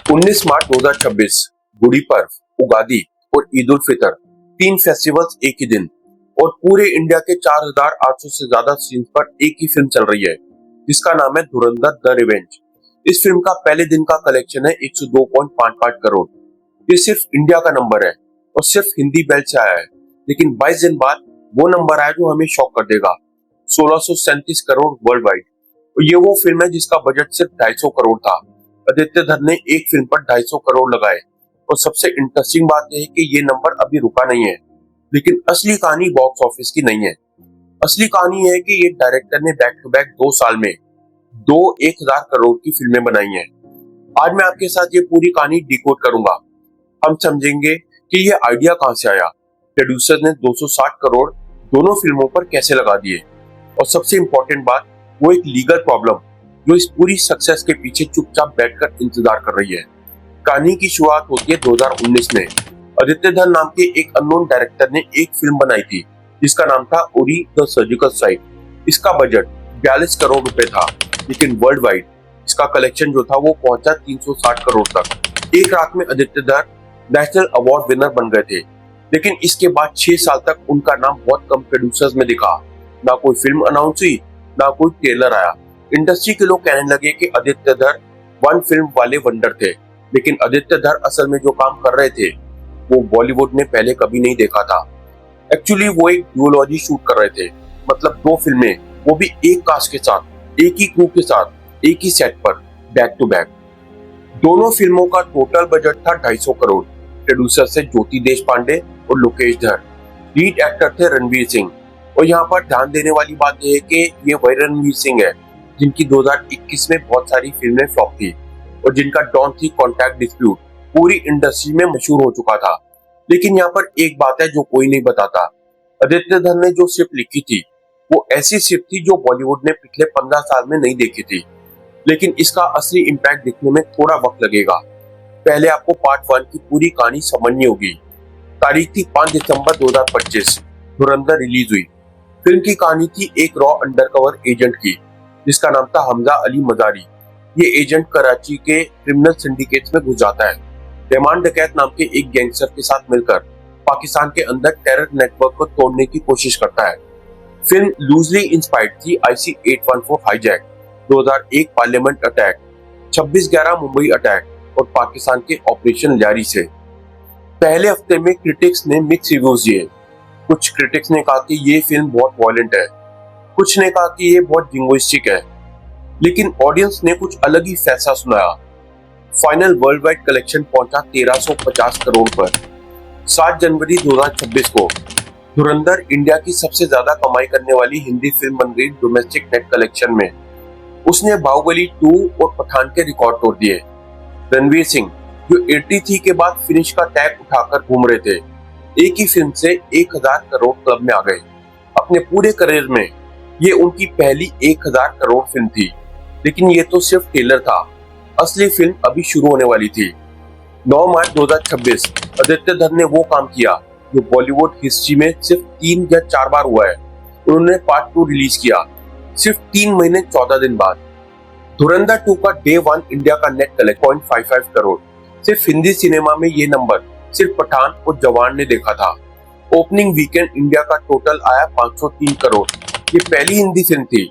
19 मार्च 2026 गुड़ी पर्व, उगादी और ईद उल फितर, तीन फेस्टिवल्स एक ही दिन और पूरे इंडिया के 4,800 से ज्यादा सीन्स पर एक ही फिल्म चल रही है जिसका नाम है धुरंधर द रिवेंज। इस फिल्म का पहले दिन का कलेक्शन है 102.55 करोड़। ये सिर्फ इंडिया का नंबर है और सिर्फ हिंदी बेल्ट से आया है, लेकिन 22 दिन बाद वो नंबर आया जो हमें शॉक कर देगा, 1637 करोड़ वर्ल्ड वाइड। और ये वो फिल्म है जिसका बजट सिर्फ 250 करोड़ था। आदित्य धर ने एक फिल्म पर 250 करोड़ लगाए और सबसे इंटरेस्टिंग बात यह है कि ये नंबर अभी रुका नहीं है, लेकिन असली कहानी बॉक्स ऑफिस की नहीं है। असली कहानी यह है कि ये डायरेक्टर ने बैक टू बैक 2 साल में 1000 करोड़ की फिल्में बनाई हैं। आज मैं आपके साथ ये पूरी कहानी डिकोड करूंगा। हम समझेंगे कि ये आइडिया कहां से आया, प्रोड्यूसर ने 260 करोड़ दोनों फिल्मों पर कैसे लगा दिए, और सबसे इंपॉर्टेंट बात, वो एक लीगल प्रॉब्लम जो इस पूरी सक्सेस के पीछे चुपचाप बैठकर इंतजार कर रही है। कहानी की शुरुआत होती है 2019 में। आदित्य धर नाम के एक अननोन डायरेक्टर ने एक फिल्म बनाई थी जिसका नाम था उरी द सर्जिकल स्ट्राइक। इसका बजट 42 करोड़ रुपए था, लेकिन वर्ल्ड वाइड इसका कलेक्शन जो था वो पहुंचा 360 करोड़ तक। एक रात में आदित्य धर नेशनल अवार्ड विनर बन गए थे, लेकिन इसके बाद 6 साल तक उनका नाम बहुत कम प्रोड्यूसर्स में दिखा। ना कोई फिल्म अनाउंस हुई, ना कोई ट्रेलर आया। इंडस्ट्री के लोग कहने लगे कि आदित्य धर वन फिल्म वाले वंडर थे, लेकिन आदित्य धर असल में जो काम कर रहे थे वो बॉलीवुड ने पहले कभी नहीं देखा था। एक्चुअली वो एक ड्यूलॉजी शूट कर रहे थे, मतलब 2 फिल्में, वो भी एक कास्ट के साथ, एक ही क्रू के साथ, एक ही सेट पर, बैक टू बैक। दोनों फिल्मों का टोटल बजट था 250 करोड़। प्रोड्यूसर से ज्योति देश पांडे और लोकेश धर, लीड एक्टर थे रणवीर सिंह। और यहाँ पर ध्यान देने वाली बात यह है कि ये वही रणवीर सिंह है जिनकी 2021 में बहुत सारी फिल्में फ्लॉप थी और जिनका डॉन थी कॉन्ट्रैक्ट डिस्प्यूट पूरी इंडस्ट्री में मशहूर हो चुका था। लेकिन यहाँ पर एक बात है जो कोई नहीं बताता, आदित्य धर ने जो स्क्रिप्ट लिखी थी वो ऐसी स्क्रिप्ट थी जो बॉलीवुड ने पिछले 15 साल में नहीं देखी थी। लेकिन इसका असली इम्पैक्ट दिखने में थोड़ा वक्त लगेगा। पहले आपको पार्ट 1 की पूरी कहानी समझनी होगी। तारीख थी 5 दिसंबर 2025, धुरंधर रिलीज हुई। फिल्म की कहानी थी एक रॉ अंडरकवर एजेंट की जिसका नाम था हमजा अली मजारी। ये एजेंट कराची के क्रिमिनल सिंडिकेट्स में घुस जाता है। रहमान डकैत नाम के एक गैंगस्टर के साथ मिलकर पाकिस्तान के अंदर टेरर नेटवर्क को तोड़ने की कोशिश करता है। फिल्म लूजली इंस्पायर्ड थी IC 814 hijack, 2001 parliament attack, 26/11 Mumbai attack और पाकिस्तान के ऑपरेशन जारी से। पहले हफ्ते में क्रिटिक्स ने मिक्स रिव्यूज दिए। कुछ क्रिटिक्स ने कहा कि ये फिल्म बहुत वॉयलेंट है, कुछ ने कहा कि ये बहुत जिंगोइस्टिक है, लेकिन ऑडियंस ने कुछ अलग ही फैसला सुनाया। फाइनल वर्ल्ड वाइड कलेक्शन पहुंचा 1350 करोड़ पर। 7 जनवरी 2026 को धुरंधर इंडिया की सबसे ज्यादा कमाई करने वाली हिंदी फिल्म बन गई डोमेस्टिक नेट कलेक्शन में। उसने बाहुबली 2 और पठान के रिकॉर्ड तोड़ दिए। रणवीर सिंह जो 83 के बाद फिनिश का टैग उठाकर घूम रहे थे, एक ही फिल्म से 1000 करोड़ क्लब में आ गए। अपने पूरे करियर में ये उनकी पहली 1000 करोड़ फिल्म थी, लेकिन ये तो सिर्फ ट्रेलर था, असली फिल्म अभी शुरू होने वाली थी। 9 मार्च 2026 आदित्य धर ने वो काम किया जो बॉलीवुड हिस्ट्री में सिर्फ 3 या 4 बार हुआ है। उन्होंने पार्ट 2 रिलीज किया सिर्फ 3 महीने 14 दिन बाद। धुरंधर 2 का डे 1 इंडिया का नेट कलेक्ट 0.55 करोड़। सिर्फ हिंदी सिनेमा में ये नंबर सिर्फ पठान और जवान ने देखा था। ओपनिंग वीकेंड इंडिया का टोटल आया 503 करोड़। ये पहली हिंदी फिल्म थी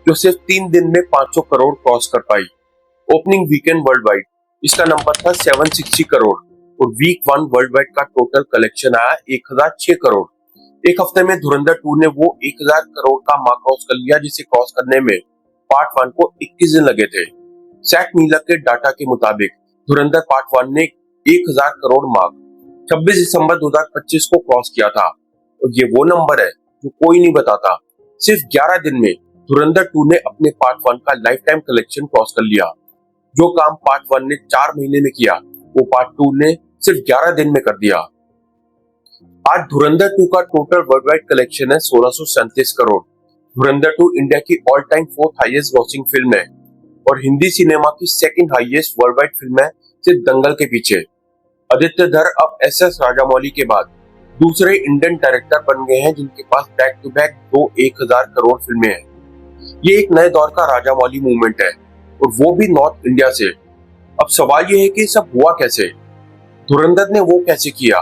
जो सिर्फ 3 दिन में 500 करोड़ क्रॉस कर पाई। ओपनिंग वीकेंड वर्ल्ड वाइड इसका नंबर था 760 करोड़ और वीक 1 वर्ल्ड वाइड का टोटल कलेक्शन आया 1006 करोड़। एक हफ्ते में धुरंधर 2 ने वो 1000 करोड़ का मार्क क्रॉस कर लिया, जिसे क्रॉस करने में पार्ट 1 को 21 दिन लगे थे। सैक नीलक के डाटा के मुताबिक धुरंधर पार्ट 1 ने 1000 करोड़ मार्क 26 दिसंबर 2025 को क्रॉस किया था। और ये वो नंबर है जो कोई नहीं बताता। सिर्फ 11 दिन में धुरंधर 2 ने अपने पार्ट 1 का लाइफ टाइम कलेक्शन क्रॉस कर लिया। जो काम पार्ट 1 ने 4 महीने में किया वो पार्ट 2 ने सिर्फ 11 दिन में कर दिया। आज धुरंधर 2 का टोटल वर्ल्ड वाइड कलेक्शन है 1637 करोड़। धुरंधर 2 इंडिया की all time 4th highest grossing film है और हिंदी सिनेमा की 2nd highest world wide film है, सिर्फ दंगल के पीछे। आदित्य धर अब SS राजामौली के बाद दूसरे इंडियन डायरेक्टर बन गए हैं जिनके पास बैक टू बैक 1000 करोड़ फिल्में हैं। ये एक नए दौर का राजामौली मूवमेंट है और वो भी नॉर्थ इंडिया से। अब सवाल यह है कि सब हुआ कैसे। धुरंधर ने वो कैसे किया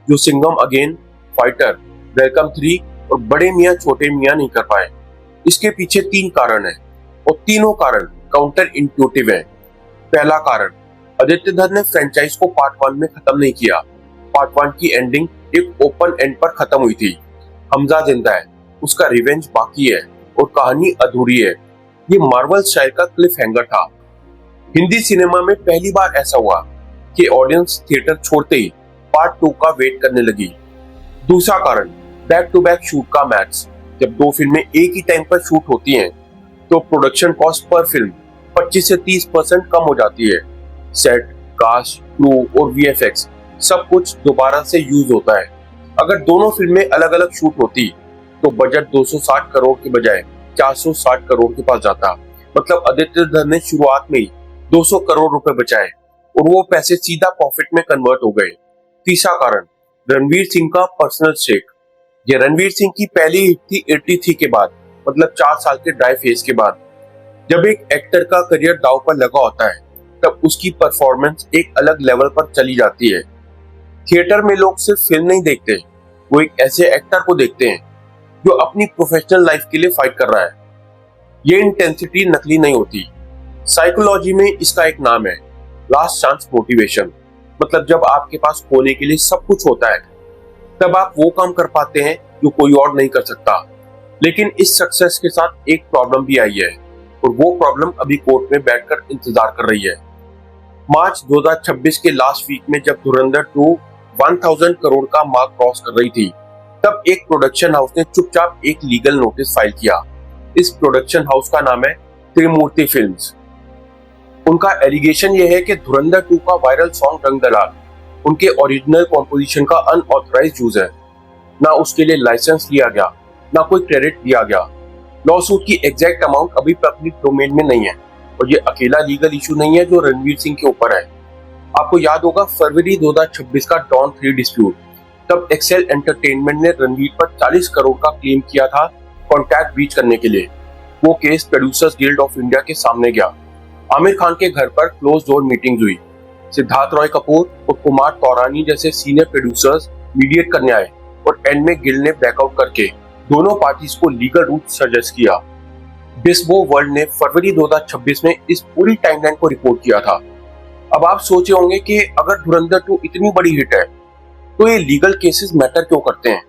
जो सिंघम अगेन, फाइटर, वेलकम 3 और बड़े मियां छोटे मियां नहीं कर पाए। इसके पीछे 3 कारण हैं और तीनों कारण काउंटर इंट्यूटिव हैं। पहला कारण, आदित्य धर ने फ्रेंचाइज को पार्ट 1 में खत्म नहीं किया। पार्ट 1 की एंडिंग एक ओपन एंड पर खत्म हुई थी। हमजा जिंदा है, उसका रिवेंज बाकी है और कहानी अधूरी है। ये मार्वल स्टाइल का क्लिफ हैंगर था। हिंदी सिनेमा में पहली बार ऐसा हुआ कि ऑडियंस थिएटर छोड़ते ही पार्ट 2 का वेट करने लगी। दूसरा कारण, बैक टू बैक शूट का मैच। जब 2 फिल्में एक ही टाइम पर शूट होती हैं तो प्रोडक्शन कॉस्ट पर फिल्म 25 से 30% कम हो जाती है। सेट, कास्ट, क्रू और वीएफएक्स सब कुछ दोबारा से यूज होता है। अगर दोनों फिल्में अलग अलग शूट होती तो बजट 260 करोड़ के बजाय 460 करोड़ के पास जाता। मतलब आदित्य धर ने शुरुआत में ही 200 करोड़ रुपए बचाए और वो पैसे सीधा प्रॉफिट में कन्वर्ट हो गए। तीसरा कारण, रणवीर सिंह का पर्सनल स्टेक। ये रणवीर सिंह की पहली हिट थी 83 के बाद, मतलब 4 साल के ड्राई फेज के बाद। जब एक एक्टर का करियर दांव पर लगा होता है तब उसकी परफॉर्मेंस एक अलग लेवल पर चली जाती है। थिएटर में लोग सिर्फ फिल्म नहीं देखते, वो एक ऐसे एक्टर को देखते हैं जो अपनी प्रोफेशनल लाइफ के लिए फाइट कर रहा है। ये इंटेंसिटी नकली नहीं होती। साइकोलॉजी में इसका एक नाम है, लास्ट चांस मोटिवेशन। मतलब जब आपके पास खोने के लिए सब कुछ होता है तब आप वो काम कर पाते हैं जो कोई और नहीं कर सकता। लेकिन इस सक्सेस के साथ एक प्रॉब्लम भी आई है और वो प्रॉब्लम अभी कोर्ट में बैठकर इंतजार कर रही है। मार्च 2026 के लास्ट वीक में जब धुरंधर 2 1000 करोड़ का मार्क क्रॉस कर रही थी तब एक प्रोडक्शन हाउस ने चुपचाप एक लीगल नोटिस फाइल किया। इस प्रोडक्शन हाउस का नाम है त्रिमूर्ति फिल्म्स। उनका एलिगेशन यह है कि धुरंधर 2 का वायरल सॉन्ग रंग दलाल उनके ओरिजिनल कॉम्पोजिशन का अनऑथराइज्ड यूज है। ना उसके लिए लाइसेंस लिया गया, ना कोई क्रेडिट दिया गया। लॉसूट की एग्जैक्ट अमाउंट अभी पब्लिक डोमेन में नहीं है और ये अकेला लीगल इशू नहीं है जो रणवीर सिंह के ऊपर है। आपको याद होगा फरवरी 2026 का डॉन 3 डिस्प्यूट, तब एक्सेल एंटरटेनमेंट ने रणवीर पर 40 करोड़ का क्लेम किया था कॉन्ट्रैक्ट ब्रीच करने के लिए। वो case producers guild of India के सामने गया। आमिर खान के घर पर क्लोज डोर मीटिंग हुई। सिद्धार्थ रॉय कपूर और कुमार तौरानी जैसे सीनियर प्रोड्यूसर्स मीडिएट करने आए और एंड में गिल्ड ने बैकआउट करके दोनों पार्टीज को लीगल रूट सजेस्ट किया। बिस्बो वर्ल्ड ने फरवरी 2026 में इस पूरी टाइमलाइन को रिपोर्ट किया था। अब आप सोचे होंगे कि अगर धुरंधर 2 इतनी बड़ी हिट है तो ये लीगल केसेस मैटर क्यों करते हैं।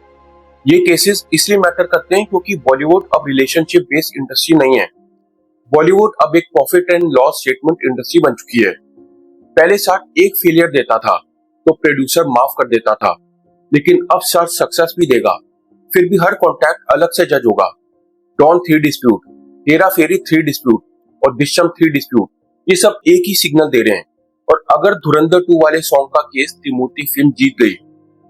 ये केसेस इसलिए मैटर करते हैं क्योंकि बॉलीवुड अब रिलेशनशिप बेस्ड इंडस्ट्री नहीं है। बॉलीवुड अब एक profit and loss statement industry बन चुकी है। पहले साथ एक फेलियर देता था तो प्रोड्यूसर माफ कर देता था, लेकिन अब सर सक्सेस भी देगा, फिर भी हर कॉन्ट्रैक्ट अलग से जज होगा। डॉन 3 डिस्प्यूट, हेरा फेरी 3 डिस्प्यूट और दृश्यम 3 डिस्प्यूट, ये सब एक ही सिग्नल दे रहे हैं। और अगर धुरंधर 2 वाले सॉन्ग का केस त्रिमूर्ति फिल्म जीत गई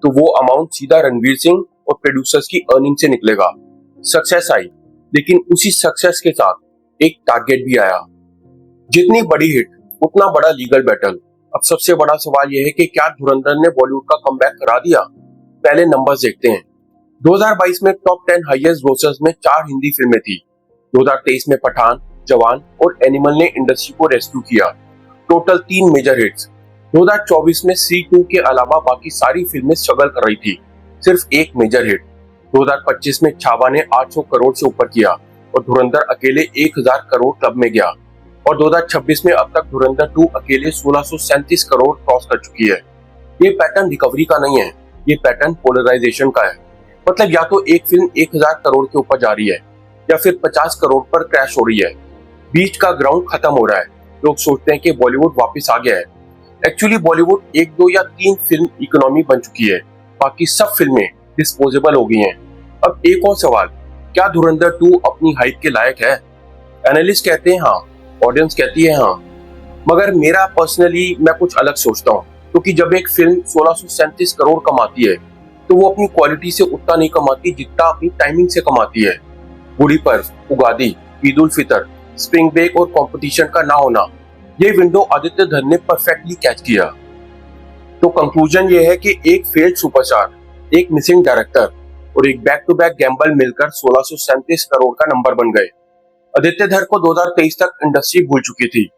तो वो अमाउंट सीधा रणवीर सिंह और प्रोड्यूसर्स की अर्निंग से निकलेगा। सक्सेस आई, लेकिन उसी सक्सेस के साथ एक टारगेट भी आया। जितनी बड़ी हिट उतना बड़ा लीगल बैटल। अब सबसे बड़ा सवाल यह है कि क्या धुरंधर ने बॉलीवुड का कमबैक करा दिया। पहले नंबर्स देखते हैं। 2022 में टॉप 10 हाईएस्ट ग्रोसर्स में 4 हिंदी फिल्में थी। 2023 में पठान, जवान और एनिमल ने इंडस्ट्री को रेस्क्यू किया। Total 3 major hits. 2024 में सी 2 के अलावा बाकी सारी फिल्में स्ट्रगल कर रही थी, सिर्फ एक मेजर हिट। 2025 में छावा ने 800 करोड़ से ऊपर किया और धुरंधर अकेले 1000 करोड़ क्लब में गया। और 2026 में अब तक धुरंधर 2 अकेले 1637 करोड़ क्रॉस कर चुकी है। ये पैटर्न रिकवरी का नहीं है, ये पैटर्न पोलराइजेशन का है। मतलब या तो एक फिल्म 1000 करोड़ के ऊपर जा रही है या फिर 50 करोड़ पर क्रैश हो रही है। बीच का ग्राउंड खत्म हो रहा है। लोग सोचते हैं कि बॉलीवुड वापस आ गया है। एक्चुअली बॉलीवुड 1, 2 या 3 फिल्म इकोनॉमी बन चुकी है, बाकी सब फिल्में डिस्पोजेबल हो गई हैं। अब एक और सवाल, क्या धुरंधर 2 अपनी हाइप के लायक है। एनालिस्ट कहते हैं हाँ, ऑडियंस कहती है हाँ, मगर मेरा पर्सनली मैं कुछ अलग सोचता हूँ। क्योंकि जब एक फिल्म 1637 करोड़ कमाती है तो वो अपनी क्वालिटी से उतना नहीं कमाती जितना अपनी टाइमिंग से कमाती है। गुड़ी पर्व, उगादी, ईद उल फितर, स्प्रिंग ब्रेक और कंपटीशन का ना होना, ये विंडो आदित्य धर ने परफेक्टली कैच किया। तो कंक्लूजन ये है कि एक फेल्ड सुपरस्टार, एक मिसिंग डायरेक्टर और एक बैक टू बैक गैम्बल मिलकर 1637 करोड़ का नंबर बन गए। आदित्य धर को 2023 तक इंडस्ट्री भूल चुकी थी।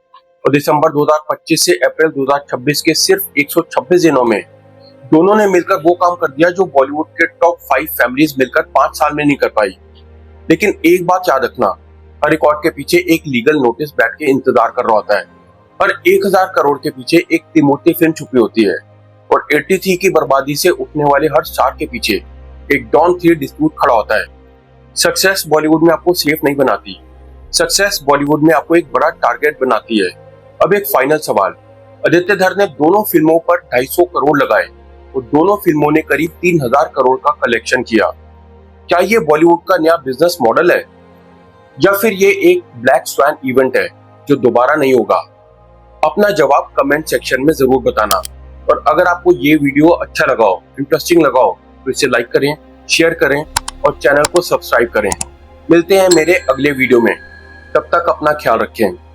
और दिसंबर 2025 से अप्रैल 2026 के सिर्फ 126 दिनों में दोनों ने मिलकर वो काम कर दिया जो बॉलीवुड के टॉप 5 फैमिलीज मिलकर 5 साल में नहीं कर पाई। लेकिन एक बात याद रखना, हर रिकॉर्ड के पीछे एक लीगल नोटिस बैठ के इंतजार कर रहा होता है। हर 1000 करोड़ के पीछे एक तिमोथी फिल्म छुपी होती है और 83 की बर्बादी से उठने वाले हर स्टार के पीछे एक डॉन 3 डिस्प्यूट खड़ा होता है। सक्सेस बॉलीवुड में आपको सेफ नहीं बनाती, सक्सेस बॉलीवुड में आपको एक बड़ा टारगेट बनाती है। अब एक फाइनल सवाल, आदित्य धर ने दोनों फिल्मों पर 250 करोड़ लगाए और दोनों फिल्मों ने करीब 3000 करोड़ का कलेक्शन किया। क्या ये बॉलीवुड का नया बिजनेस मॉडल है या फिर ये एक ब्लैक स्वैन इवेंट है जो दोबारा नहीं होगा? अपना जवाब कमेंट सेक्शन में जरूर बताना। और अगर आपको ये वीडियो अच्छा लगा हो, इंटरेस्टिंग लगा हो, तो इसे लाइक करें, शेयर करें और चैनल को सब्सक्राइब करें। मिलते हैं मेरे अगले वीडियो में, तब तक अपना ख्याल रखें।